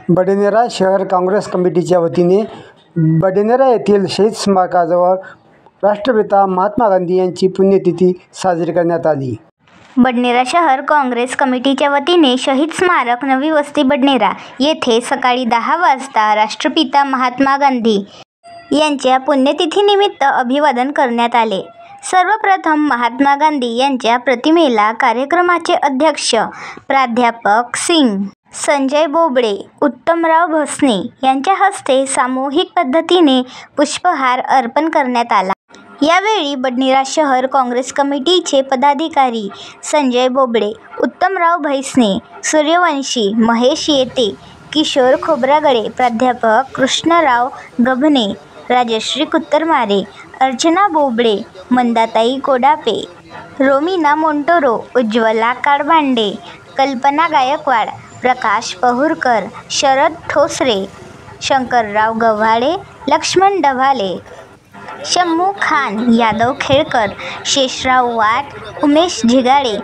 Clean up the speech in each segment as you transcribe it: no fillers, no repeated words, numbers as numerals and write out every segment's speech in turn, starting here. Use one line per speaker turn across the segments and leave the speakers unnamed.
बडनेरा शहर काँग्रेस कमिटीच्या वतीने बडनेरा येथील शहीद स्मारकाजवळ राष्ट्रपिता महात्मा गांधी यांची पुण्यतिथी साजरी करण्यात आली।
बडनेरा शहर काँग्रेस कमिटीच्या वतीने शहीद स्मारक नवी वस्ती बडनेरा येथे सकाळी 10 वाजता राष्ट्रपिता महात्मा गांधी यांच्या पुण्यतिथीनिमित्त अभिवादन करण्यात आले। सर्वप्रथम महात्मा गांधी यांच्या प्रतिमेला कार्यक्रमाचे अध्यक्ष प्राध्यापक सिंग, संजय बोबडे, उत्तमराव भसने यांच्या हस्ते सामूहिक पद्धतीने पुष्पहार अर्पण करण्यात आला। यावेळी बडनेरा शहर काँग्रेस कमिटीचे पदाधिकारी संजय बोबडे, उत्तमराव भैसने, सूर्यवंशी, महेश येते, किशोर खोब्रागडे, प्राध्यापक कृष्णराव गभणे, राजश्री कुत्तरमारे, अर्चना बोबडे, मंदाताई कोडापे, रोमिना मोंटोरो, उज्ज्वला काडभांडे, कल्पना गायकवाड, प्रकाश पहुरकर, शरद ठोसरे, शंकरराव गव्हाळे, लक्ष्मण डभाले, शम्मू खान, यादव खेळकर, शेषराव वाट, उमेश झिगाडे,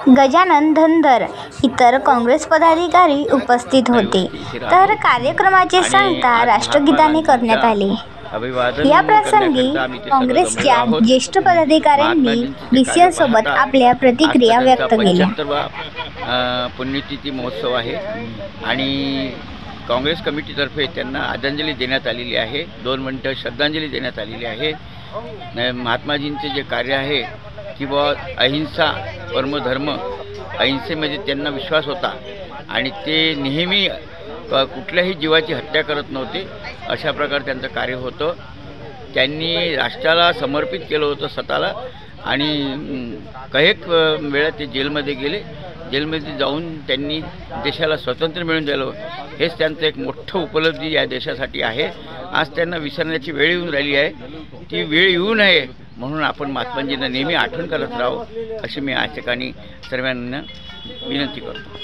गजानन धनधर इतर काँग्रेस पदाधिकारी उपस्थित होते। तर कार्यक्रमाचे सांगता राष्ट्रगीताने करण्यात आले। या प्रसंगी काँग्रेसच्या ज्येष्ठ पदाधिकाऱ्यांनी बीसीएन सोबत आपल्या प्रतिक्रिया व्यक्त केल्या।
पुण्यतिथी महोत्सव आहे आणि काँग्रेस कमिटीतर्फे त्यांना आदरांजली देण्यात आलेली आहे। 2 मिनिटं श्रद्धांजली देण्यात आलेली आहे। महात्माजींचे जे कार्य आहे की अहिंसा परमधर्म, अहिंसेमध्ये त्यांना विश्वास होता आणि ते नेहमी कुठल्याही जीवाची हत्या करत नव्हते। अशा प्रकारे त्यांचं कार्य होतं। त्यांनी राष्ट्राला समर्पित केलं होतं स्वतःला आणि कैक वेळा ते जेलमध्ये गेले। जेलमध्ये जाऊन त्यांनी देशाला स्वातंत्र्य मिळवून दिलं। हेच त्यांचं एक मोठं उपलब्धी या देशासाठी आहे। आज त्यांना विसरण्याची वेळ येऊन राहिली आहे। ती वेळ येऊ नये म्हणून आपण महात्माजींना नेहमी आठवण करत राहू अशी मी आज ठिकाणी सर्वांना विनंती करतो।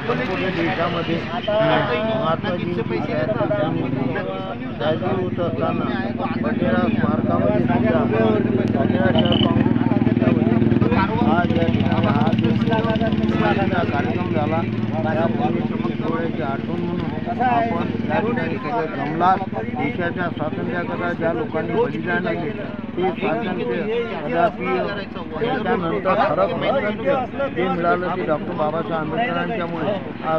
संपूर्ण देशामध्ये महात्माजींची जागी होत असताना बडनेरा स्मारकामध्ये सुद्धा बडनेरा शहर काँग्रेसच्या वतीने आज या ठिकाणी हा कार्यक्रम झाला। त्या पुण्यतिथीची आठवण म्हणून आपण या ठिकाणी सगळं जमला। देशाच्या स्वातंत्र्याकरता ज्या लोकांनी बलिदान दिले ते स्वातंत्र्य कदापि त्याच्यानंतर खरं स्वातंत्र्य जे मिळालं ते डॉक्टर बाबासाहेब आंबेडकरांच्यामुळे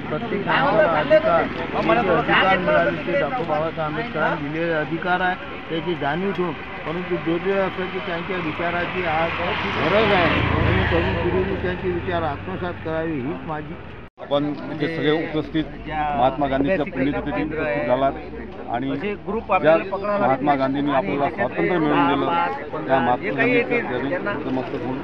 प्रत्येक माणसाला अधिकार मिळाले ते डॉक्टर बाबासाहेब आंबेडकरांनी दिलेले अधिकार आहे त्याची जाणीव ठेवून। परंतु दुर्दैव असं की त्यांच्या विचाराची आज गरज आहे आणि तरुण पिढीने त्यांचे विचार आत्मसात करावे हीच माझी।
आपण म्हणजे सगळे उपस्थित महात्मा गांधीच्या पुण्यतिथी उपस्थित झालात आणि ज्या महात्मा गांधींनी आपल्याला स्वातंत्र्य मिळवून दिलं त्या महात्मा गांधींच्या नतमस्तक होऊन